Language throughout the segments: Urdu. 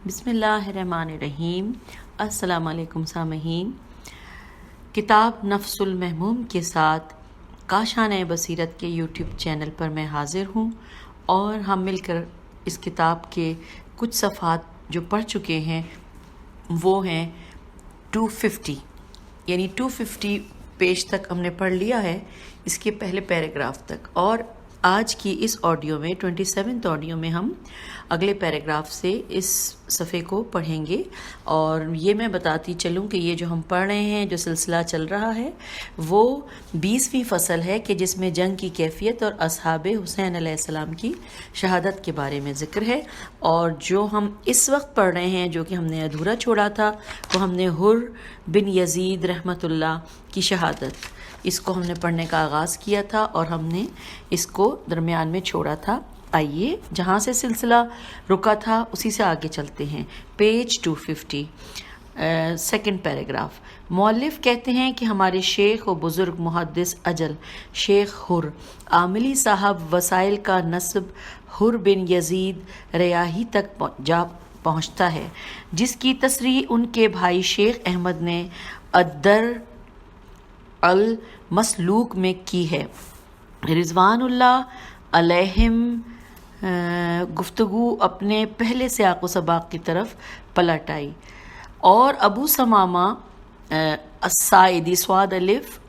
بسم اللہ الرحمن الرحیم۔ السلام علیکم سامعین، کتاب نفس المحموم کے ساتھ کاشان بصیرت کے یوٹیوب چینل پر میں حاضر ہوں، اور ہم مل کر اس کتاب کے کچھ صفحات جو پڑھ چکے ہیں وہ ہیں 250، یعنی 250 پیج تک ہم نے پڑھ لیا ہے، اس کے پہلے پیراگراف تک، اور آج کی اس آڈیو میں 27 آڈیو میں ہم اگلے پیراگراف سے اس صفحے کو پڑھیں گے۔ اور یہ میں بتاتی چلوں کہ یہ جو ہم پڑھ رہے ہیں، جو سلسلہ چل رہا ہے، وہ 20ویں فصل ہے کہ جس میں جنگ کی کیفیت اور اصحاب حسین علیہ السلام کی شہادت کے بارے میں ذکر ہے۔ اور جو ہم اس وقت پڑھ رہے ہیں، جو کہ ہم نے ادھورا چھوڑا تھا، وہ ہم نے حر بن یزید رحمۃ اللہ کی شہادت، اس کو ہم نے پڑھنے کا آغاز کیا تھا اور ہم نے اس کو درمیان میں چھوڑا تھا۔ آئیے جہاں سے سلسلہ رکا تھا اسی سے آگے چلتے ہیں۔ Page 250، second paragraph. مؤلف کہتے ہیں کہ ہمارے شیخ و بزرگ محدث اجل شیخ حر عاملی صاحب وسائل کا نسب حر بن یزید ریاحی تک جا پہنچتا ہے، جس کی تصریح ان کے بھائی شیخ احمد نے الدر المسلوک میں کی ہے، رضوان اللہ علیہم۔ گفتگو اپنے پہلے سیاق و سباق کی طرف پلٹ آئی، اور ابو ثمامہ الساعدی سواد الف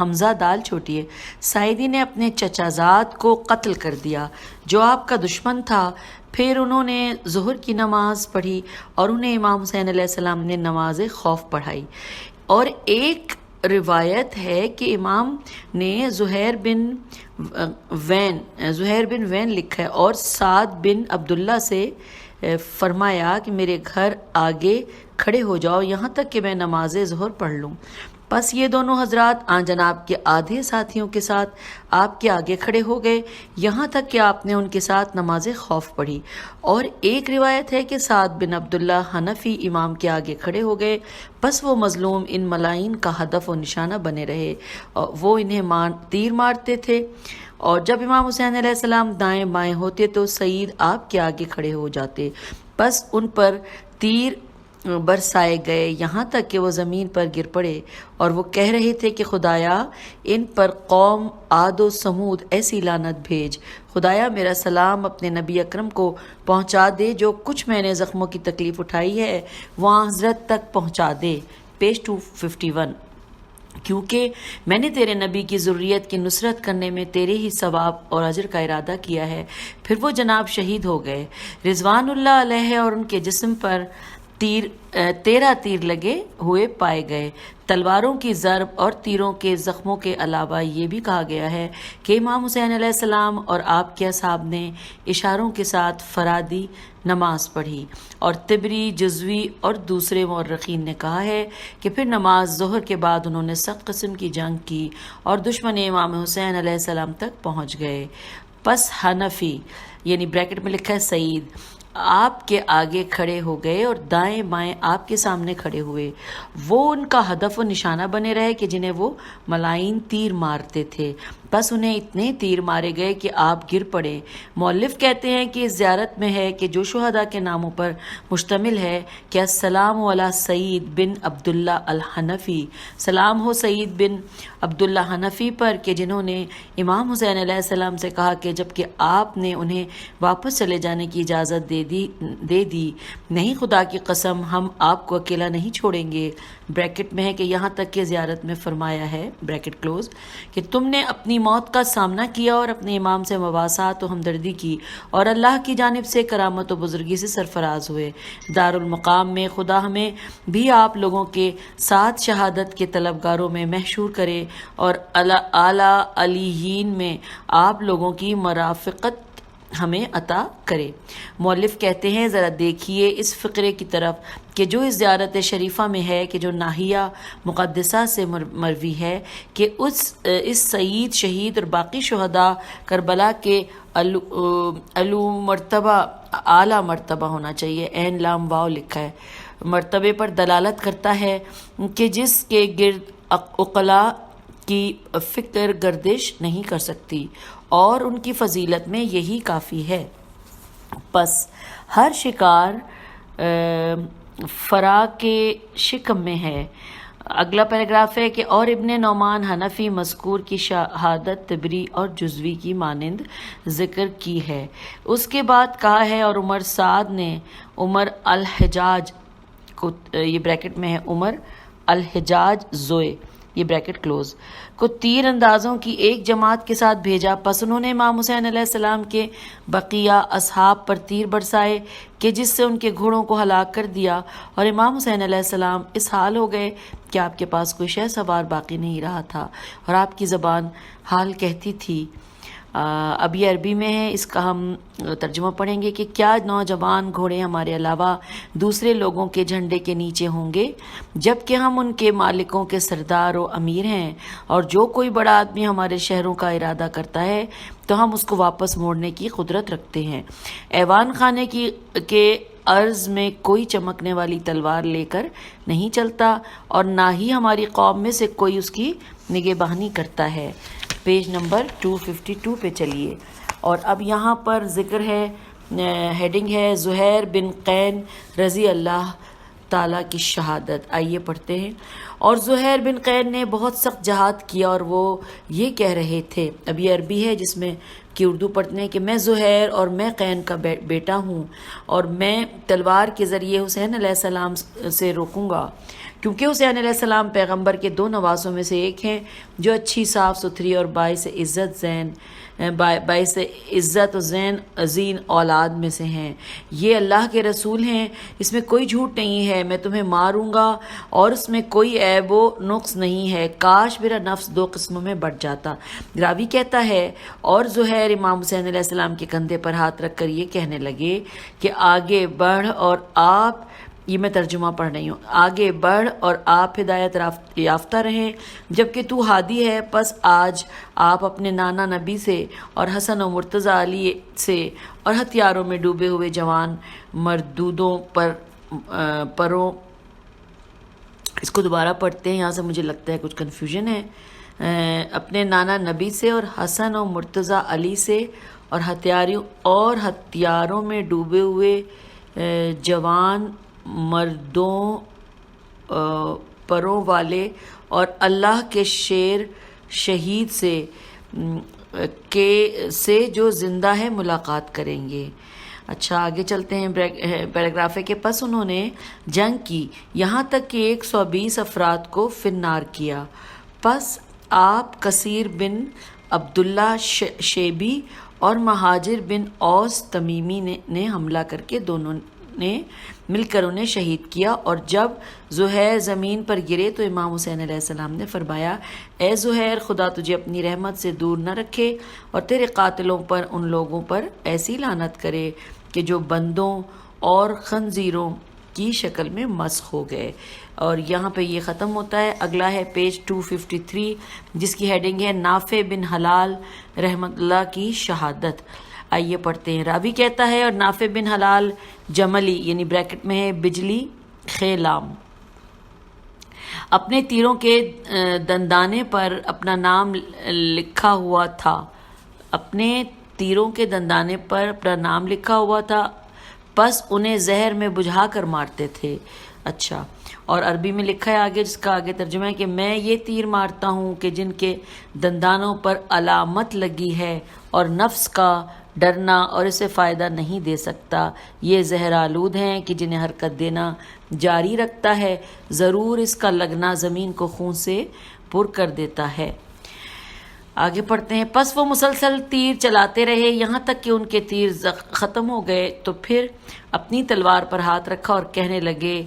حمزہ دال چھوٹی ہے ساعدی نے اپنے چچا زاد کو قتل کر دیا جو آپ کا دشمن تھا۔ پھر انہوں نے ظہر کی نماز پڑھی اور انہیں امام حسین علیہ السلام نے نماز خوف پڑھائی۔ اور ایک روایت ہے کہ امام نے زہیر بن وین لکھا ہے اور سعد بن عبداللہ سے فرمایا کہ میرے گھر آگے کھڑے ہو جاؤ یہاں تک کہ میں نماز ظہر پڑھ لوں۔ پس یہ دونوں حضرات آن جناب کے آدھے ساتھیوں کے ساتھ آپ کے آگے کھڑے ہو گئے یہاں تک کہ آپ نے ان کے ساتھ نماز خوف پڑھی۔ اور ایک روایت ہے کہ سعد بن عبداللہ حنفی امام کے آگے کھڑے ہو گئے، پس وہ مظلوم ان ملائن کا ہدف و نشانہ بنے رہے، وہ انہیں تیر مارتے تھے، اور جب امام حسین علیہ السلام دائیں بائیں ہوتے تو سعید آپ کے آگے کھڑے ہو جاتے، پس ان پر تیر برسائے گئے یہاں تک کہ وہ زمین پر گر پڑے، اور وہ کہہ رہے تھے کہ خدایا ان پر قوم عاد و سمود ایسی لعنت بھیج، خدایا میرا سلام اپنے نبی اکرم کو پہنچا دے، جو کچھ میں نے زخموں کی تکلیف اٹھائی ہے وہ حضرت تک پہنچا دے۔ پیج 251۔ کیونکہ میں نے تیرے نبی کی ذریت کی نصرت کرنے میں تیرے ہی ثواب اور اجر کا ارادہ کیا ہے۔ پھر وہ جناب شہید ہو گئے، رضوان اللہ علیہ، اور ان کے جسم پر 13 تیر لگے ہوئے پائے گئے۔ تلواروں کی ضرب اور تیروں کے زخموں کے علاوہ یہ بھی کہا گیا ہے کہ امام حسین علیہ السلام اور آپ کے اصحاب نے اشاروں کے ساتھ فرادی نماز پڑھی، اور طبری، جزوی اور دوسرے مورخین نے کہا ہے کہ پھر نماز ظہر کے بعد انہوں نے سخت قسم کی جنگ کی اور دشمن امام حسین علیہ السلام تک پہنچ گئے۔ پس حنفی، یعنی بریکٹ میں لکھا ہے سعید، آپ کے آگے کھڑے ہو گئے اور دائیں بائیں آپ کے سامنے کھڑے ہوئے، وہ ان کا ہدف و نشانہ بنے رہے کہ جنہیں وہ ملائن تیر مارتے تھے، بس انہیں اتنے تیر مارے گئے کہ آپ گر پڑے۔ مؤلف کہتے ہیں کہ اس زیارت میں ہے کہ جو شہداء کے ناموں پر مشتمل ہے کہ السلام علی سعید بن عبداللہ الحنفی، سلام ہو سعید بن عبداللہ حنفی پر کہ جنہوں نے امام حسین علیہ السلام سے کہا کہ جب کہ آپ نے انہیں واپس چلے جانے کی اجازت دے دی، نہیں خدا کی قسم ہم آپ کو اکیلا نہیں چھوڑیں گے۔ بریکٹ میں ہے کہ یہاں تک کہ زیارت میں فرمایا ہے، بریکٹ کلوز، کہ تم نے اپنی موت کا سامنا کیا اور اپنے امام سے مواسات و ہمدردی کی اور اللہ کی جانب سے کرامت و بزرگی سے سرفراز ہوئے۔ دارالمقام میں خدا ہمیں بھی آپ لوگوں کے ساتھ شہادت کے طلبگاروں میں محشور کرے اور اعلیٰ علیین میں آپ لوگوں کی مرافقت ہمیں عطا کرے۔ مؤلف کہتے ہیں ذرا دیکھیے اس فقرے کی طرف کہ جو اس زیارت شریفہ میں ہے کہ جو ناحیہ مقدسہ سے مروی ہے کہ اس سعید شہید اور باقی شہداء کربلا کے اعلیٰ مرتبہ ہونا چاہیے، عین لام واو لکھا ہے، مرتبے پر دلالت کرتا ہے کہ جس کے گرد عقلاء کی فکر گردش نہیں کر سکتی، اور ان کی فضیلت میں یہی کافی ہے۔ پس ہر شکار فرا کے شکم میں ہے۔ اگلا پیراگراف ہے کہ اور ابن نعمان حنفی مذکور کی شہادت طبری اور جزوی کی مانند ذکر کی ہے۔ اس کے بعد کہا ہے اور عمر سعد نے عمر الحجاج کو، یہ بریکٹ میں ہے، عمر الحجاج زوئے، یہ بریکٹ کلوز، کو تیر اندازوں کی ایک جماعت کے ساتھ بھیجا، پس انہوں نے امام حسین علیہ السلام کے بقیہ اصحاب پر تیر برسائے کہ جس سے ان کے گھوڑوں کو ہلاک کر دیا، اور امام حسین علیہ السلام اس حال ہو گئے کہ آپ کے پاس کوئی شہ سوار باقی نہیں رہا تھا اور آپ کی زبان حال کہتی تھی۔ اب یہ عربی میں ہے، اس کا ہم ترجمہ پڑھیں گے کہ کیا نوجوان گھوڑے ہمارے علاوہ دوسرے لوگوں کے جھنڈے کے نیچے ہوں گے، جبکہ ہم ان کے مالکوں کے سردار و امیر ہیں، اور جو کوئی بڑا آدمی ہمارے شہروں کا ارادہ کرتا ہے تو ہم اس کو واپس موڑنے کی قدرت رکھتے ہیں۔ ایوان خانے کے عرض میں کوئی چمکنے والی تلوار لے کر نہیں چلتا، اور نہ ہی ہماری قوم میں سے کوئی اس کی نگہبانی کرتا ہے۔ پیج نمبر 252 پہ چلیے، اور اب یہاں پر ذکر ہے، ہیڈنگ ہے زہیر بن قین رضی اللہ تعالیٰ کی شہادت۔ آئیے پڑھتے ہیں۔ اور زہیر بن قین نے بہت سخت جہاد کیا، اور وہ یہ کہہ رہے تھے، اب یہ عربی ہے جس میں کہ اردو پڑھتے ہیں، کہ میں زہیر اور میں قین کا بیٹا ہوں، اور میں تلوار کے ذریعے حسین علیہ السلام سے روکوں گا، کیونکہ حسین علیہ السلام پیغمبر کے دو نواسوں میں سے ایک ہیں جو اچھی صاف ستھری اور باعث عزت و زین اولاد میں سے ہیں۔ یہ اللہ کے رسول ہیں، اس میں کوئی جھوٹ نہیں ہے، میں تمہیں ماروں گا اور اس میں کوئی عیب و نقص نہیں ہے، کاش میرا نفس دو قسموں میں بٹ جاتا۔ راوی کہتا ہے اور زہیر امام حسین علیہ السلام کے کندھے پر ہاتھ رکھ کر یہ کہنے لگے کہ آگے بڑھ اور آپ، یہ میں ترجمہ پڑھ رہی ہوں، آگے بڑھ اور آپ ہدایت یافتہ رہیں، جبکہ تو ہادی ہے، پس آج آپ اپنے نانا نبی سے اور حسن و مرتضیٰ علی سے اور ہتھیاروں میں ڈوبے ہوئے جوان مردودوں پروں، اس کو دوبارہ پڑھتے ہیں، یہاں سے مجھے لگتا ہے کچھ کنفیوژن ہے، اپنے نانا نبی سے اور حسن و مرتضیٰ علی سے اور ہتھیاروں میں ڈوبے ہوئے جوان مردوں پروں والے اور اللہ کے شیر شہید سے جو زندہ ہے ملاقات کریں گے۔ اچھا آگے چلتے ہیں، پیراگراف ہے کہ پس انہوں نے جنگ کی یہاں تک کہ 120 افراد کو فنار کیا، پس آپ کثیر بن عبداللہ شیبی اور مہاجر بن اوس تمیمی نے حملہ کر کے دونوں نے مل کر انہیں شہید کیا، اور جب زہیر زمین پر گرے تو امام حسین علیہ السلام نے فرمایا، اے زہیر، خدا تجھے اپنی رحمت سے دور نہ رکھے اور تیرے قاتلوں پر ان لوگوں پر ایسی لعنت کرے کہ جو بندوں اور خنزیروں کی شکل میں مسخ ہو گئے۔ اور یہاں پہ یہ ختم ہوتا ہے۔ اگلا ہے پیج 253 جس کی ہیڈنگ ہے نافع بن حلال رحمت اللہ کی شہادت۔ آئیے پڑھتے ہیں۔ راوی کہتا ہے اور نافع بن حلال جملی، یعنی بریکٹ میں ہے بجلی خیلام، اپنے تیروں کے دندانے پر اپنا نام لکھا ہوا تھا، اپنے تیروں کے دندانے پر اپنا نام لکھا ہوا تھا، پس انہیں زہر میں بجھا کر مارتے تھے۔ اچھا، اور عربی میں لکھا ہے آگے، جس کا آگے ترجمہ ہے کہ میں یہ تیر مارتا ہوں کہ جن کے دندانوں پر علامت لگی ہے اور نفس کا ڈرنا اور اسے فائدہ نہیں دے سکتا، یہ زہر آلود ہیں کہ جنہیں حرکت دینا جاری رکھتا ہے، ضرور اس کا لگنا زمین کو خون سے پر کر دیتا ہے۔ آگے پڑھتے ہیں۔ پس وہ مسلسل تیر چلاتے رہے یہاں تک کہ ان کے تیر ختم ہو گئے، تو پھر اپنی تلوار پر ہاتھ رکھا اور کہنے لگے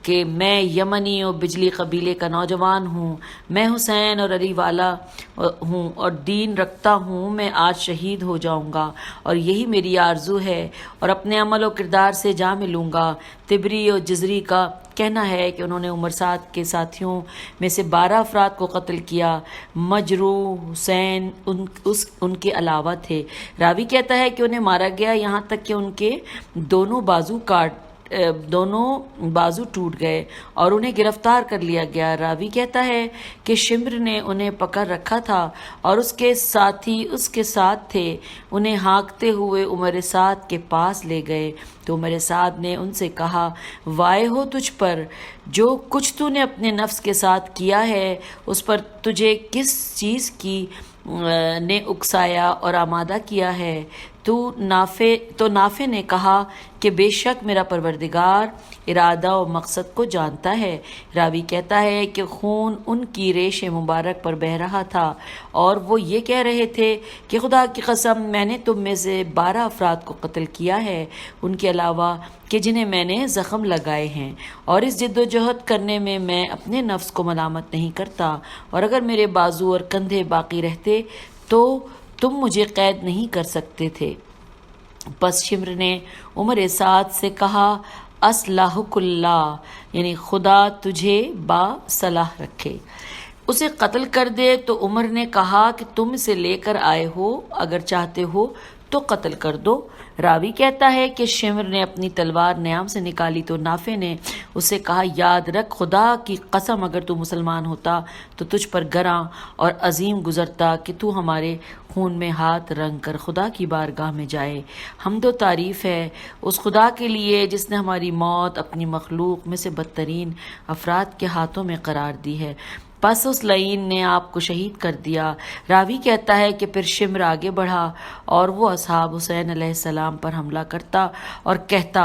کہ میں یمنی و بجلی قبیلے کا نوجوان ہوں، میں حسین اور علی والا ہوں اور دین رکھتا ہوں، میں آج شہید ہو جاؤں گا اور یہی میری آرزو ہے، اور اپنے عمل و کردار سے جا ملوں گا۔ طبری اور جزری کا کہنا ہے کہ انہوں نے عمر سعد کے ساتھیوں میں سے 12 افراد کو قتل کیا، مجروح حسین ان کے علاوہ تھے۔ راوی کہتا ہے کہ انہیں مارا گیا یہاں تک کہ ان کے دونوں بازو کاٹ دونوں بازو ٹوٹ گئے اور انہیں گرفتار کر لیا گیا۔ راوی کہتا ہے کہ شمر نے انہیں پکڑ رکھا تھا اور اس کے ساتھی اس کے ساتھ تھے۔ انہیں ہانکتے ہوئے عمر سعد کے پاس لے گئے تو عمر سعد نے ان سے کہا، وائے ہو تجھ پر، جو کچھ تو نے اپنے نفس کے ساتھ کیا ہے اس پر تجھے کس چیز کی نے اکسایا اور آمادہ کیا ہے؟ تو نافع نے کہا کہ بے شک میرا پروردگار ارادہ و مقصد کو جانتا ہے۔ راوی کہتا ہے کہ خون ان کی ریش مبارک پر بہہ رہا تھا اور وہ یہ کہہ رہے تھے کہ خدا کی قسم میں نے تم میں سے 12 افراد کو قتل کیا ہے، ان کے علاوہ کہ جنہیں میں نے زخم لگائے ہیں، اور اس جد و جہد کرنے میں میں اپنے نفس کو ملامت نہیں کرتا، اور اگر میرے بازو اور کندھے باقی رہتے تو تم مجھے قید نہیں کر سکتے تھے۔ پس شمر نے عمر سعد سے کہا، اصلحک اللہ، یعنی خدا تجھے با صلاح رکھے، اسے قتل کر دے۔ تو عمر نے کہا کہ تم اسے لے کر آئے ہو، اگر چاہتے ہو تو قتل کر دو۔ راوی کہتا ہے کہ شمر نے اپنی تلوار نیام سے نکالی تو نافع نے اسے کہا، یاد رکھ خدا کی قسم اگر تو مسلمان ہوتا تو تجھ پر گراں اور عظیم گزرتا کہ تو ہمارے خون میں ہاتھ رنگ کر خدا کی بارگاہ میں جائے۔ حمد و تعریف ہے اس خدا کے لیے جس نے ہماری موت اپنی مخلوق میں سے بدترین افراد کے ہاتھوں میں قرار دی ہے۔ پس اس لعین نے آپ کو شہید کر دیا۔ راوی کہتا ہے کہ پھر شمر آگے بڑھا اور وہ اصحاب حسین علیہ السلام پر حملہ کرتا اور کہتا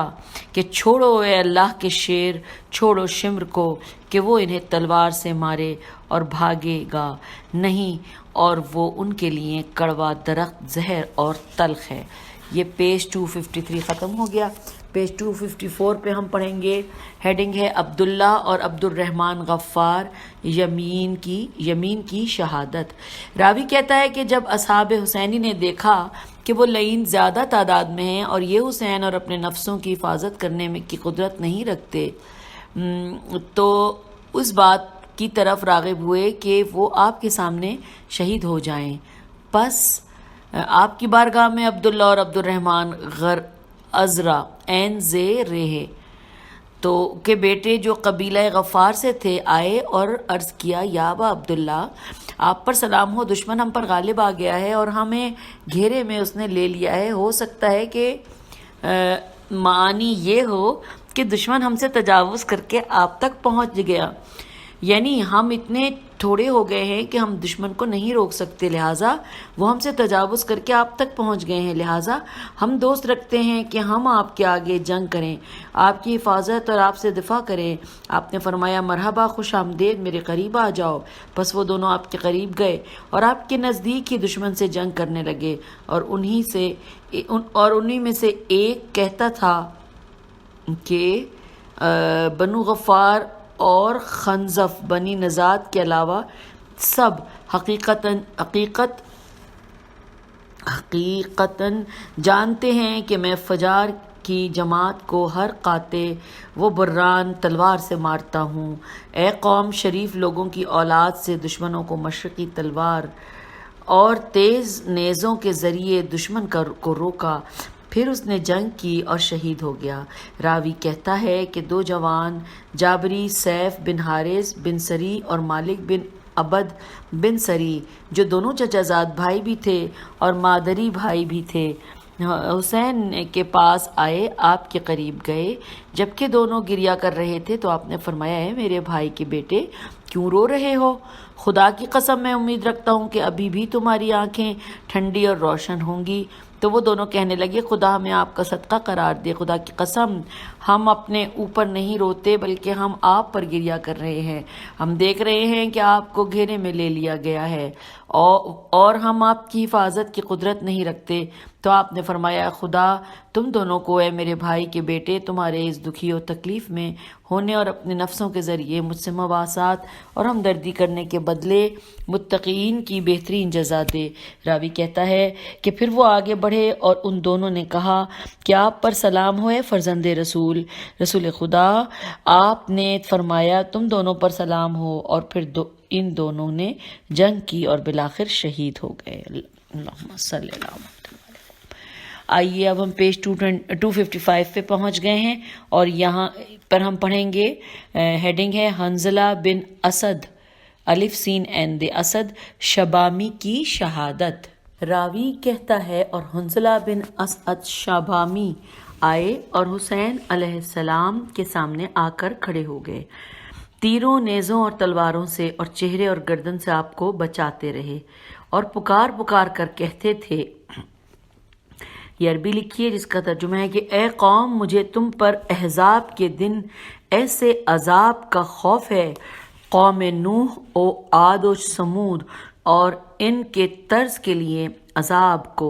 کہ چھوڑو اے اللہ کے شیر، چھوڑو شمر کو کہ وہ انہیں تلوار سے مارے اور بھاگے گا نہیں، اور وہ ان کے لیے کڑوا درخت زہر اور تلخ ہے۔ یہ پیج 253 ختم ہو گیا۔ پیج 254 پہ ہم پڑھیں گے، ہیڈنگ ہے عبداللہ اور عبد الرحمن غفار یمین کی شہادت۔ راوی کہتا ہے کہ جب اصحاب حسینی نے دیکھا کہ وہ لعین زیادہ تعداد میں ہیں اور یہ حسین اور اپنے نفسوں کی حفاظت کرنے میں کی قدرت نہیں رکھتے، تو اس بات کی طرف راغب ہوئے کہ وہ آپ کے سامنے شہید ہو جائیں۔ پس آپ کی بارگاہ میں عبداللہ اور عبد الرحمن ازرا عین زے رہے تو کے بیٹے جو قبیلہ غفار سے تھے آئے اور عرض کیا، یا ابا عبداللہ، آپ پر سلام ہو، دشمن ہم پر غالب آ گیا ہے اور ہمیں گھیرے میں اس نے لے لیا ہے۔ ہو سکتا ہے کہ معنی یہ ہو کہ دشمن ہم سے تجاوز کر کے آپ تک پہنچ گیا، یعنی ہم اتنے تھوڑے ہو گئے ہیں کہ ہم دشمن کو نہیں روک سکتے، لہٰذا وہ ہم سے تجاوز کر کے آپ تک پہنچ گئے ہیں، لہٰذا ہم دوست رکھتے ہیں کہ ہم آپ کے آگے جنگ کریں، آپ کی حفاظت اور آپ سے دفاع کریں۔ آپ نے فرمایا، مرحبا، خوش آمدید، میرے قریب آ جاؤ۔ پس وہ دونوں آپ کے قریب گئے اور آپ کے نزدیک ہی دشمن سے جنگ کرنے لگے، اور انہی میں سے ایک کہتا تھا کہ بنو غفار اور خنزف بنی نژاد کے علاوہ سب حقیقتاً جانتے ہیں کہ میں فجار کی جماعت کو ہر قاطع و بران تلوار سے مارتا ہوں۔ اے قوم، شریف لوگوں کی اولاد سے دشمنوں کو مشرقی تلوار اور تیز نیزوں کے ذریعے دشمن کو روکا، پھر اس نے جنگ کی اور شہید ہو گیا۔ راوی کہتا ہے کہ 2 جوان جابری، سیف بن حارث بن سری اور مالک بن عبد بن سری، جو دونوں چچا زاد بھائی بھی تھے اور مادری بھائی بھی تھے، حسین کے پاس آئے، آپ کے قریب گئے۔ جبکہ دونوں گریہ کر رہے تھے تو آپ نے فرمایا، ہے میرے بھائی کے بیٹے، کیوں رو رہے ہو؟ خدا کی قسم میں امید رکھتا ہوں کہ ابھی بھی تمہاری آنکھیں ٹھنڈی اور روشن ہوں گی۔ تو وہ دونوں کہنے لگے، خدا ہمیں آپ کا صدقہ قرار دے، خدا کی قسم ہم اپنے اوپر نہیں روتے بلکہ ہم آپ پر گریہ کر رہے ہیں۔ ہم دیکھ رہے ہیں کہ آپ کو گھیرے میں لے لیا گیا ہے اور ہم آپ کی حفاظت کی قدرت نہیں رکھتے۔ تو آپ نے فرمایا، خدا تم دونوں کو، اے میرے بھائی کے بیٹے، تمہارے اس دکھی و تکلیف میں ہونے اور اپنے نفسوں کے ذریعے مجھ سے مباحثات اور ہمدردی کرنے کے بدلے متقین کی بہترین جزا دے۔ راوی کہتا ہے کہ پھر وہ آگے بڑھے اور ان دونوں نے کہا کہ آپ پر سلام ہو، اے فرزند رسول خدا۔ آپ نے فرمایا، تم دونوں پر سلام ہو، اور پھر ان دونوں نے جنگ کی اور بالآخر شہید ہو گئے۔ اللہم صلی اللہ علیہ وسلم۔ آئیے اب ہم پیج 255 پہ پہنچ گئے ہیں اور یہاں پر ہم پڑھیں گے، ہیڈنگ ہے حنظلہ بن اسد الف سین این دے اسد شبامی کی شہادت۔ راوی کہتا ہے اور حنظلہ بن اسد شبامی آئے اور حسین علیہ السلام کے سامنے آ کر کھڑے ہو گئے، تیروں نیزوں اور تلواروں سے اور چہرے اور گردن سے آپ کو بچاتے رہے اور پکار پکار کر کہتے تھے، یہ عربی لکھی ہے جس کا ترجمہ ہے کہ اے قوم، مجھے تم پر احزاب کے دن ایسے عذاب کا خوف ہے، قوم نوح و عاد و سمود اور ان کے طرز کے لیے عذاب کو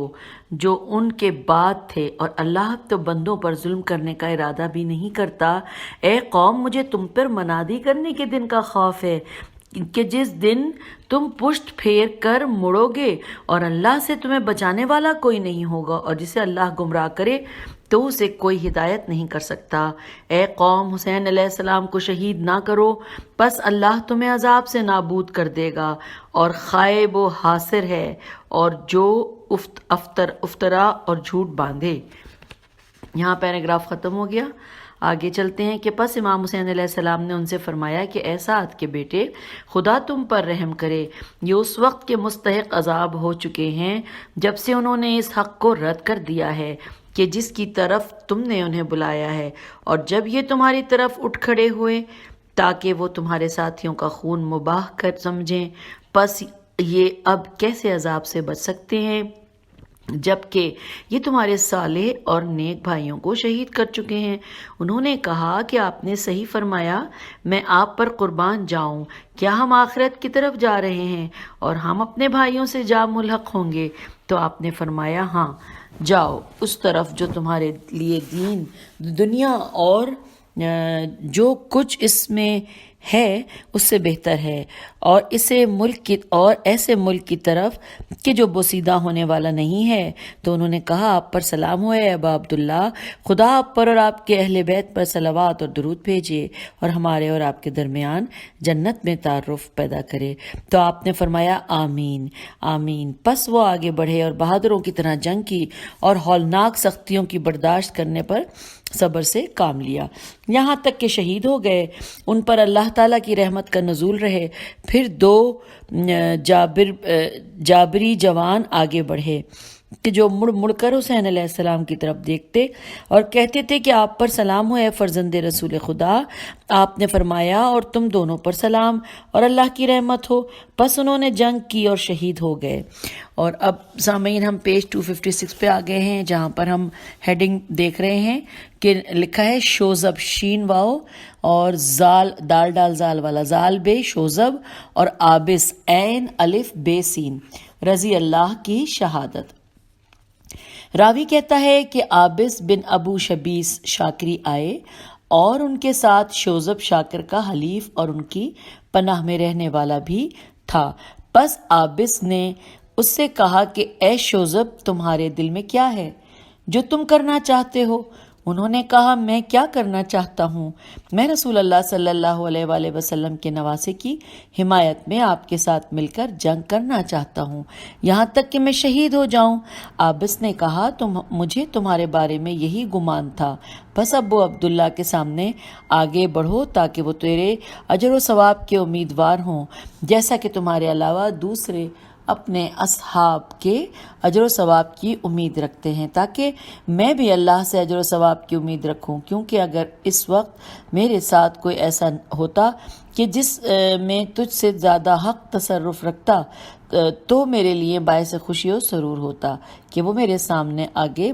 جو ان کے بعد تھے، اور اللہ تو بندوں پر ظلم کرنے کا ارادہ بھی نہیں کرتا۔ اے قوم، مجھے تم پر منادی کرنے کے دن کا خوف ہے کہ جس دن تم پشت پھیر کر مڑو گے اور اللہ سے تمہیں بچانے والا کوئی نہیں ہوگا، اور جسے اللہ گمراہ کرے تو اسے کوئی ہدایت نہیں کر سکتا۔ اے قوم، حسین علیہ السلام کو شہید نہ کرو، پس اللہ تمہیں عذاب سے نابود کر دے گا، اور خائب و حاصر ہے اور جو افطرا اور جھوٹ باندھے۔ یہاں پیراگراف ختم ہو گیا۔ آگے چلتے ہیں کہ پس امام حسین علیہ السلام نے ان سے فرمایا کہ اے سعد کے بیٹے، خدا تم پر رحم کرے، یہ اس وقت کے مستحق عذاب ہو چکے ہیں جب سے انہوں نے اس حق کو رد کر دیا ہے کہ جس کی طرف تم نے انہیں بلایا ہے، اور جب یہ تمہاری طرف اٹھ کھڑے ہوئے تاکہ وہ تمہارے ساتھیوں کا خون مباح کر سمجھیں، پس یہ اب کیسے عذاب سے بچ سکتے ہیں جبکہ یہ تمہارے صالح اور نیک بھائیوں کو شہید کر چکے ہیں؟ انہوں نے کہا کہ آپ نے صحیح فرمایا، میں آپ پر قربان جاؤں، کیا ہم آخرت کی طرف جا رہے ہیں اور ہم اپنے بھائیوں سے جا ملحق ہوں گے؟ تو آپ نے فرمایا، ہاں، جاؤ اس طرف جو تمہارے لیے دین، دنیا اور جو کچھ اس میں ہے اس سے بہتر ہے، اور ایسے ملک کی طرف کہ جو بوسیدہ ہونے والا نہیں ہے۔ تو انہوں نے کہا، آپ پر سلام ہو اے ابا عبداللہ، خدا آپ پر اور آپ کے اہل بیت پر صلوات اور درود بھیجے اور ہمارے اور آپ کے درمیان جنت میں تعارف پیدا کرے۔ تو آپ نے فرمایا، آمین آمین۔ پس وہ آگے بڑھے اور بہادروں کی طرح جنگ کی اور ہولناک سختیوں کی برداشت کرنے پر صبر سے کام لیا، یہاں تک کہ شہید ہو گئے۔ ان پر اللہ تعالیٰ کی رحمت کا نزول رہے۔ پھر دو جابری جوان آگے بڑھے کہ جو مڑ کر حسین علیہ السلام کی طرف دیکھتے اور کہتے تھے کہ آپ پر سلام ہو اے فرزند رسول خدا۔ آپ نے فرمایا، اور تم دونوں پر سلام اور اللہ کی رحمت ہو۔ پس انہوں نے جنگ کی اور شہید ہو گئے۔ اور اب سامعین ہم پیج 256 پہ آ گئے ہیں، جہاں پر ہم ہیڈنگ دیکھ رہے ہیں کہ لکھا ہے شوزب، شین واؤ اور زال، دال ڈال زال والا زال بے شوزب، اور آبس عین الف بے سین، رضی اللہ کی شہادت۔ راوی کہتا ہے کہ آبس بن ابو شبیس شاکری آئے اور ان کے ساتھ شوزب شاکر کا حلیف اور ان کی پناہ میں رہنے والا بھی تھا۔ پس آبس نے اس سے کہا کہ اے شوزب، تمہارے دل میں کیا ہے جو تم کرنا چاہتے ہو؟ انہوں نے کہا، میں کیا کرنا چاہتا ہوں، میں رسول اللہ صلی اللہ علیہ وآلہ وسلم کے نواسے کی حمایت میں آپ کے ساتھ مل کر جنگ کرنا چاہتا ہوں، یہاں تک کہ میں شہید ہو جاؤں۔ آبس نے کہا، مجھے تمہارے بارے میں یہی گمان تھا، بس ابو عبداللہ کے سامنے آگے بڑھو تاکہ وہ تیرے اجر و ثواب کے امیدوار ہوں، جیسا کہ تمہارے علاوہ دوسرے اپنے اصحاب کے اجر و ثواب کی امید رکھتے ہیں، تاکہ میں بھی اللہ سے اجر و ثواب کی امید رکھوں، کیونکہ اگر اس وقت میرے ساتھ کوئی ایسا ہوتا کہ جس میں تجھ سے زیادہ حق تصرف رکھتا تو میرے لیے باعث خوشی و سرور ہوتا کہ وہ میرے سامنے آگے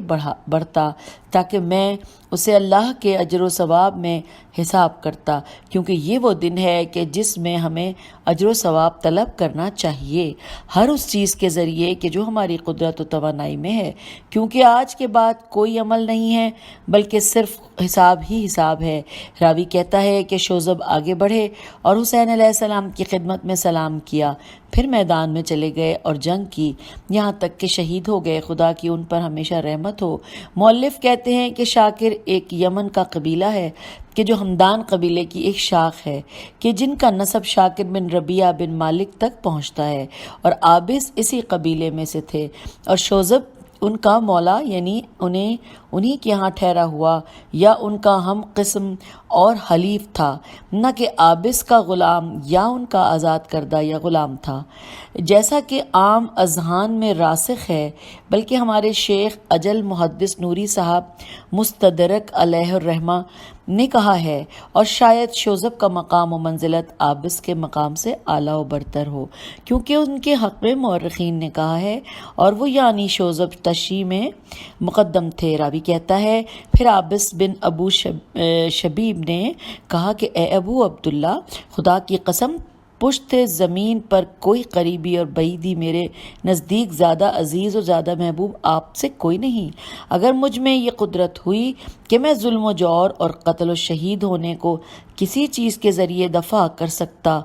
بڑھتا تاکہ میں اسے اللہ کے اجر و ثواب میں حساب کرتا، کیونکہ یہ وہ دن ہے کہ جس میں ہمیں اجر و ثواب طلب کرنا چاہیے ہر اس چیز کے ذریعے کہ جو ہماری قدرت و توانائی میں ہے، کیونکہ آج کے بعد کوئی عمل نہیں ہے بلکہ صرف حساب ہی حساب ہے۔ راوی کہتا ہے کہ شوزب آگے بڑھے اور حسین علیہ السلام کی خدمت میں سلام کیا، پھر میدان میں چلے گئے اور جنگ کی، یہاں تک کہ شہید ہو گئے۔ خدا کی ان پر ہمیشہ رحمت ہو۔ مؤلف کہتے ہیں کہ شاکر ایک یمن کا قبیلہ ہے کہ جو ہمدان قبیلے کی ایک شاخ ہے کہ جن کا نسب شاکر بن ربیعہ بن مالک تک پہنچتا ہے، اور آبس اسی قبیلے میں سے تھے، اور شوزب ان کا مولا یعنی انہی کے ہاں ٹھہرا ہوا یا ان کا ہم قسم اور حلیف تھا، نہ کہ عابس کا غلام یا ان کا آزاد کردہ یا غلام تھا، جیسا کہ عام اذہان میں راسخ ہے، بلکہ ہمارے شیخ اجل محدث نوری صاحب مستدرک علیہ الرحمہ نے کہا ہے، اور شاید شوذب کا مقام و منزلت عابس کے مقام سے اعلیٰ و برتر ہو، کیونکہ ان کے حق میں مورخین نے کہا ہے، اور وہ یعنی شوذب تشریح میں مقدم تھے۔ راوی کہتا ہے پھر عابس بن ابو شبیب نے کہا کہ اے ابو عبداللہ، خدا کی قسم پشت زمین پر کوئی قریبی اور بعیدی میرے نزدیک زیادہ عزیز اور زیادہ محبوب آپ سے کوئی نہیں۔ اگر مجھ میں یہ قدرت ہوئی کہ میں ظلم و جور اور قتل و شہید ہونے کو کسی چیز کے ذریعے دفع کر سکتا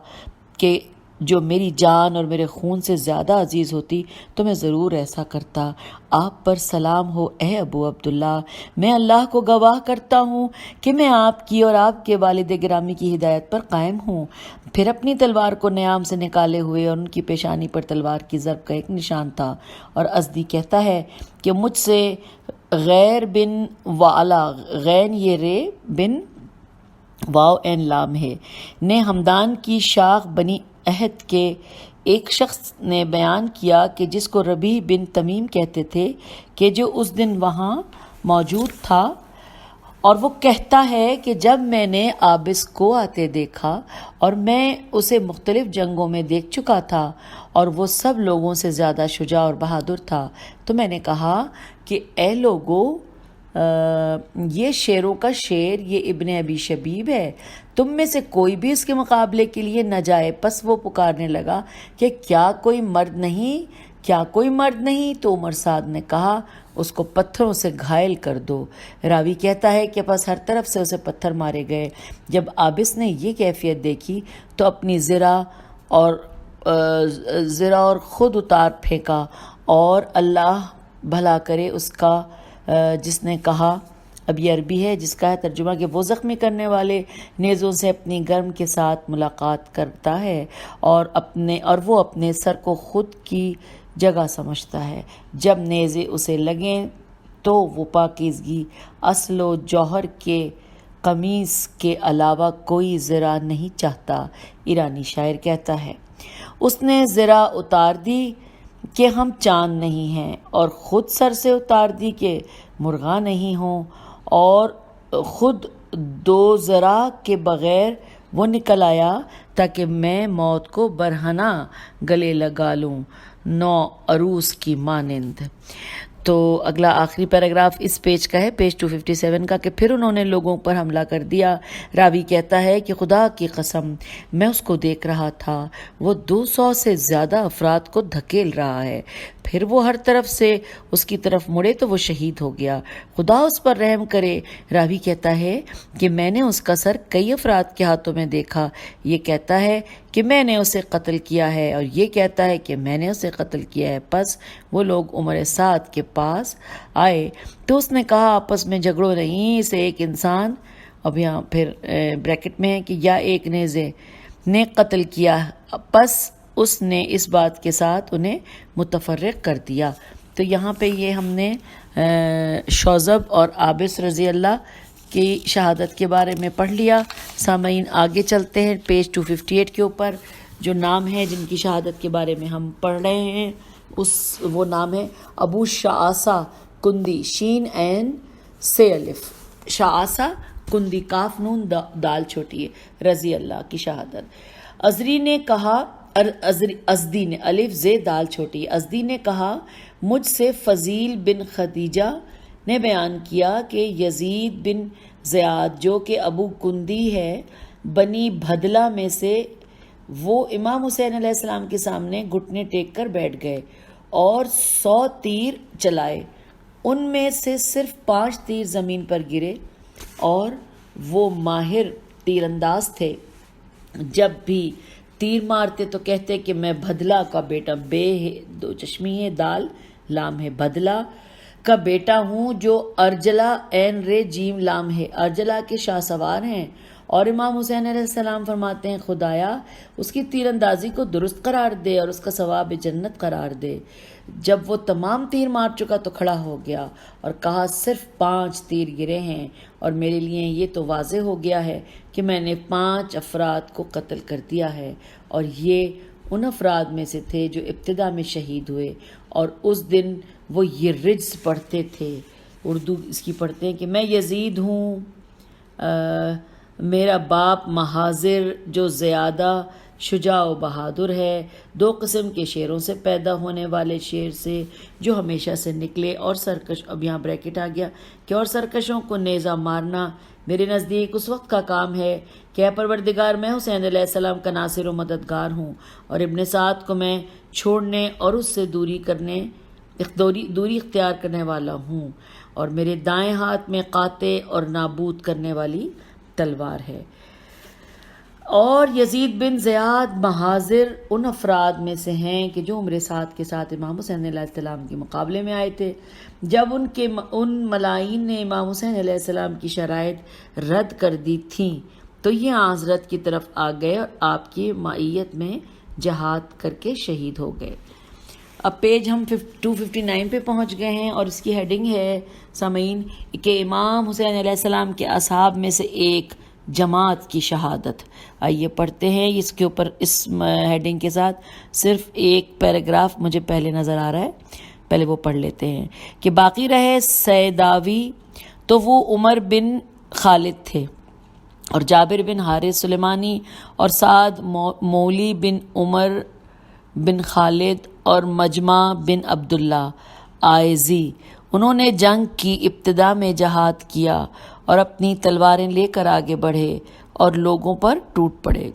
کہ جو میری جان اور میرے خون سے زیادہ عزیز ہوتی تو میں ضرور ایسا کرتا۔ آپ پر سلام ہو اے ابو عبداللہ، میں اللہ کو گواہ کرتا ہوں کہ میں آپ کی اور آپ کے والد گرامی کی ہدایت پر قائم ہوں۔ پھر اپنی تلوار کو نیام سے نکالے ہوئے اور ان کی پیشانی پر تلوار کی ضرب کا ایک نشان تھا، اور ازدی کہتا ہے کہ مجھ سے غیر بن وعلا، غین یہ رے بن واو این لام ہے، نے ہمدان کی شاخ بنی عہد کے ایک شخص نے بیان کیا کہ جس کو ربیع بن تمیم کہتے تھے، کہ جو اس دن وہاں موجود تھا، اور وہ کہتا ہے کہ جب میں نے عابس کو آتے دیکھا اور میں اسے مختلف جنگوں میں دیکھ چکا تھا اور وہ سب لوگوں سے زیادہ شجاع اور بہادر تھا، تو میں نے کہا کہ اے لوگو، یہ شیروں کا شیر، یہ ابن ابی شبیب ہے، تم میں سے کوئی بھی اس کے مقابلے کے لیے نہ جائے۔ پس وہ پکارنے لگا کہ کیا کوئی مرد نہیں؟ تو عمر سعد نے کہا اس کو پتھروں سے گھائل کر دو۔ راوی کہتا ہے کہ پس ہر طرف سے اسے پتھر مارے گئے۔ جب عابس نے یہ کیفیت دیکھی تو اپنی زرہ اور خود اتار پھینکا، اور اللہ بھلا کرے اس کا جس نے کہا، اب یہ عربی ہے جس کا ہے ترجمہ، کہ وہ زخمی کرنے والے نیزوں سے اپنی گرم کے ساتھ ملاقات کرتا ہے اور وہ اپنے سر کو خود کی جگہ سمجھتا ہے۔ جب نیزے اسے لگیں تو وہ پاکیزگی اصل و جوہر کے قمیص کے علاوہ کوئی زرہ نہیں چاہتا۔ ایرانی شاعر کہتا ہے اس نے زرہ اتار دی کہ ہم چاند نہیں ہیں، اور خود سر سے اتار دی کہ مرغاں نہیں ہوں، اور خود دو ذرا کے بغیر وہ نکل آیا تاکہ میں موت کو برہنہ گلے لگا لوں، نو عروس کی مانند۔ تو اگلا آخری پیراگراف اس پیج کا ہے، پیج 257 کا، کہ پھر انہوں نے لوگوں پر حملہ کر دیا۔ راوی کہتا ہے کہ خدا کی قسم میں اس کو دیکھ رہا تھا، وہ 200 سے زیادہ افراد کو دھکیل رہا ہے۔ پھر وہ ہر طرف سے اس کی طرف مڑے تو وہ شہید ہو گیا، خدا اس پر رحم کرے۔ راوی کہتا ہے کہ میں نے اس کا سر کئی افراد کے ہاتھوں میں دیکھا، یہ کہتا ہے کہ میں نے اسے قتل کیا ہے، اور یہ کہتا ہے کہ میں نے اسے قتل کیا ہے۔ پس وہ لوگ عمر سعد کے پاس آئے تو اس نے کہا آپس میں جھگڑو نہیں، اسے ایک انسان، اب یہاں پھر بریکٹ میں ہے کہ یا ایک نیزے نے قتل کیا۔ پس اس نے اس بات کے ساتھ انہیں متفرق کر دیا۔ تو یہاں پہ یہ ہم نے شوذب اور عابس رضی اللہ کی شہادت کے بارے میں پڑھ لیا۔ سامعین آگے چلتے ہیں پیج 258 کے اوپر، جو نام ہے جن کی شہادت کے بارے میں ہم پڑھ رہے ہیں، وہ نام ہے ابو شعاصہ کندی، شین عین سے الف، شعاصہ کندی، کاف نون دال چھوٹی ہے، رضی اللہ کی شہادت۔ ازری نے کہا، ازدی نے، الف زے دال چھوٹی، ازدی نے کہا مجھ سے فضیل بن خدیجہ نے بیان کیا کہ یزید بن زیاد جو کہ ابو کندی ہے بنی بھدلا میں سے، وہ امام حسین علیہ السلام کے سامنے گھٹنے ٹیک کر بیٹھ گئے اور 100 تیر چلائے، ان میں سے صرف 5 تیر زمین پر گرے، اور وہ ماہر تیر انداز تھے، جب بھی تیر مارتے تو کہتے کہ میں بھدلا کا بیٹا، بے ہے 2 چشمی ہے، دال لام ہے، بھدلا کا بیٹا ہوں جو ارجلا عین رے جیم لام ہے، ارجلا کے شاہ سوار ہیں۔ اور امام حسین علیہ السلام فرماتے ہیں خدایا اس کی تیر اندازی کو درست قرار دے اور اس کا ثواب جنت قرار دے۔ جب وہ تمام تیر مار چکا تو کھڑا ہو گیا اور کہا صرف 5 تیر گرے ہیں اور میرے لیے یہ تو واضح ہو گیا ہے کہ میں نے 5 افراد کو قتل کر دیا ہے، اور یہ ان افراد میں سے تھے جو ابتدا میں شہید ہوئے۔ اور اس دن وہ یہ رجز پڑھتے تھے، اردو اس کی پڑھتے ہیں کہ میں یزید ہوں، میرا باپ محاذر جو زیادہ شجاع و بہادر ہے، 2 قسم کے شیروں سے پیدا ہونے والے شیر سے جو ہمیشہ سے نکلے، اور سرکش، اب یہاں بریکٹ آ گیا کہ اور سرکشوں کو نیزہ مارنا میرے نزدیک اس وقت کا کام ہے کہ اے پروردگار میں حسین علیہ السلام کا ناصر و مددگار ہوں، اور ابن سعد کو میں چھوڑنے اور اس سے دوری اختیار کرنے والا ہوں، اور میرے دائیں ہاتھ میں قاطع اور نابود کرنے والی تلوار ہے۔ اور یزید بن زیاد محاذر ان افراد میں سے ہیں کہ جو عمر سعد کے ساتھ امام حسین علیہ السلام کے مقابلے میں آئے تھے۔ جب ان ملائین نے امام حسین علیہ السلام کی شرائط رد کر دی تھیں تو یہ حضرت کی طرف آ گئے اور آپ کی معیت میں جہاد کر کے شہید ہو گئے۔ اب پیج ہم 259 پہ پہنچ گئے ہیں، اور اس کی ہیڈنگ ہے سامعین کہ امام حسین علیہ السلام کے اصحاب میں سے ایک جماعت کی شہادت۔ آئیے پڑھتے ہیں اس کے اوپر، اس ہیڈنگ کے ساتھ صرف ایک پیراگراف مجھے پہلے نظر آ رہا ہے، پہلے وہ پڑھ لیتے ہیں کہ باقی رہے سیداوی تو وہ عمر بن خالد تھے، اور جابر بن حارث سلیمانی، اور سعد مولی بن عمر بن خالد، اور مجمع بن عبداللہ آئزی۔ انہوں نے جنگ کی ابتدا میں جہاد کیا اور اپنی تلواریں لے کر آگے بڑھے اور لوگوں پر ٹوٹ پڑے،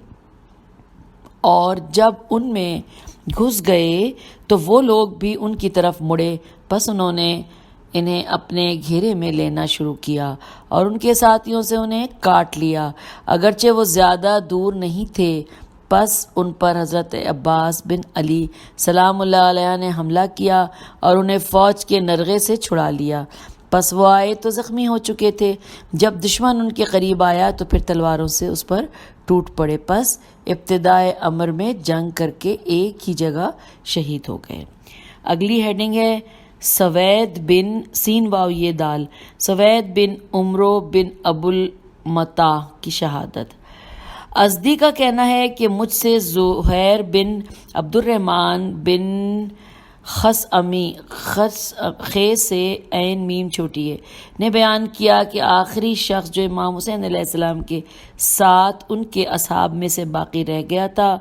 اور جب ان میں گھس گئے تو وہ لوگ بھی ان کی طرف مڑے، پس انہوں نے انہیں اپنے گھیرے میں لینا شروع کیا اور ان کے ساتھیوں سے انہیں کاٹ لیا، اگرچہ وہ زیادہ دور نہیں تھے۔ پس ان پر حضرت عباس بن علی سلام اللہ علیہ نے حملہ کیا اور انہیں فوج کے نرغے سے چھڑا لیا۔ پس وہ آئے تو زخمی ہو چکے تھے، جب دشمن ان کے قریب آیا تو پھر تلواروں سے اس پر ٹوٹ پڑے، پس ابتدائے امر میں جنگ کر کے ایک ہی جگہ شہید ہو گئے۔ اگلی ہیڈنگ ہے سوید بن سین واو یہ دال، سوید بن عمرو بن ابو المتاع کی شہادت۔ ازدی کا کہنا ہے کہ مجھ سے زہیر بن عبد الرحمن بن خثعمی خے سے عین میم چھوٹی ہے نے بیان کیا کہ آخری شخص جو امام حسین علیہ السلام کے ساتھ ان کے اصحاب میں سے باقی رہ گیا تھا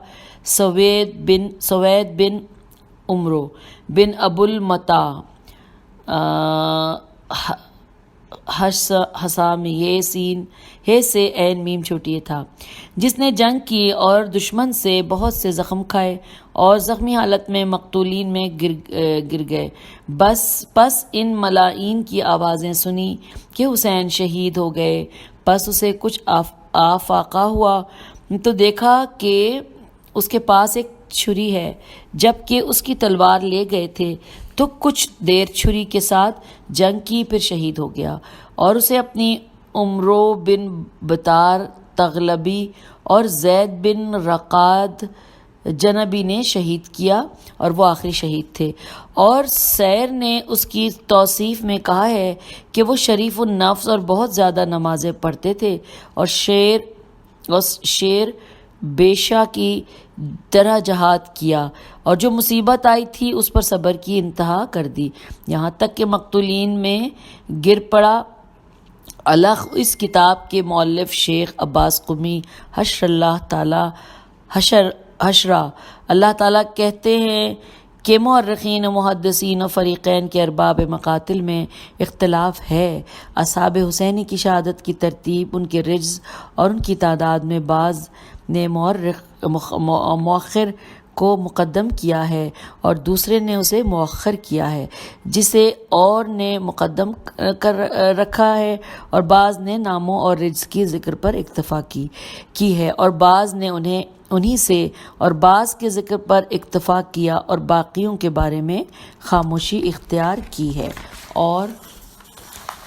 سوید بن عمرو بن ابو المتاع حسامی ہے سے عین میم چھوٹی تھا، جس نے جنگ کی اور دشمن سے بہت سے زخم کھائے اور زخمی حالت میں مقتولین میں گر گئے۔ پس ان ملائین کی آوازیں سنی کہ حسین شہید ہو گئے، پس اسے کچھ آفاقہ ہوا تو دیکھا کہ اس کے پاس ایک چھری ہے، جب کہ اس کی تلوار لے گئے تھے تو کچھ دیر چھری کے ساتھ جنگ کی، پھر شہید ہو گیا، اور اسے اپنی عمرو بن بطار تغلبی اور زید بن رقاد جنبی نے شہید کیا، اور وہ آخری شہید تھے۔ اور سیر نے اس کی توصیف میں کہا ہے کہ وہ شریف النفس اور بہت زیادہ نمازیں پڑھتے تھے، اور شیر بیشا کی طرح جہاد کیا، اور جو مصیبت آئی تھی اس پر صبر کی انتہا کر دی، یہاں تک کہ مقتولین میں گر پڑا۔ الخ اس کتاب کے مؤلف شیخ عباس قمی حشرہ اللہ تعالیٰ کہتے ہیں کہ مورخین و محدثین و فریقین کے ارباب مقاتل میں اختلاف ہے۔ اصحاب حسینی کی شہادت کی ترتیب، ان کے رجز اور ان کی تعداد میں بعض نے مؤخر کو مقدم کیا ہے اور دوسرے نے اسے مؤخر کیا ہے، جسے اور نے مقدم کر رکھا ہے، اور بعض نے ناموں اور رجز کی ذکر پر اکتفا کی ہے، اور بعض نے انہی سے اور بعض کے ذکر پر اکتفا کیا اور باقیوں کے بارے میں خاموشی اختیار کی ہے۔ اور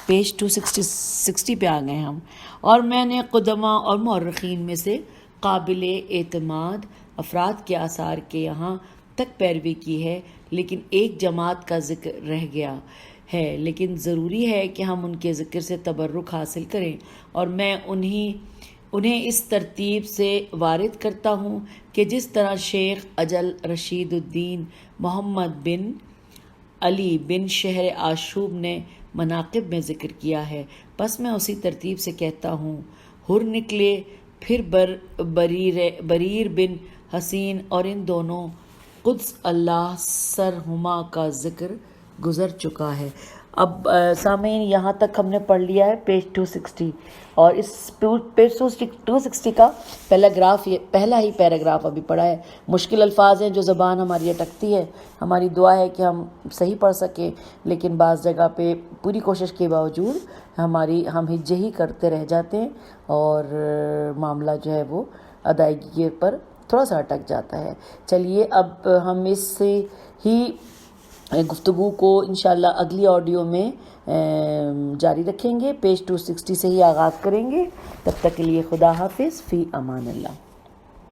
پیج 260 پہ آ گئے ہم. اور میں نے قدما اور مورخین میں سے قابل اعتماد افراد کے آثار کے یہاں تک پیروی کی ہے، لیکن ایک جماعت کا ذکر رہ گیا ہے، لیکن ضروری ہے کہ ہم ان کے ذکر سے تبرک حاصل کریں، اور میں انہیں اس ترتیب سے وارد کرتا ہوں کہ جس طرح شیخ اجل رشید الدین محمد بن علی بن شہر آشوب نے مناقب میں ذکر کیا ہے، پس میں اسی ترتیب سے کہتا ہوں. ہر نکلے، پھر بریر بن حسین، اور ان دونوں قدس اللہ سرہما کا ذکر گزر چکا ہے. اب سامعین یہاں تک ہم نے پڑھ لیا ہے پیج 260، اور اس پیج 260 کا پہلا ہی پیراگراف ابھی پڑھا ہے. مشکل الفاظ ہیں جو زبان ہماری اٹکتی ہے. ہماری دعا ہے کہ ہم صحیح پڑھ سکیں، لیکن بعض جگہ پہ پوری کوشش کے باوجود ہم ہجے ہی کرتے رہ جاتے ہیں، اور معاملہ جو ہے وہ ادائیگی پر تھوڑا سا اٹک جاتا ہے. چلیے اب ہم اس سے ہی گفتگو کو انشاءاللہ اگلی آڈیو میں جاری رکھیں گے. پیج 260 سے ہی آغاز کریں گے. تب تک کے لیے خدا حافظ، فی امان اللہ.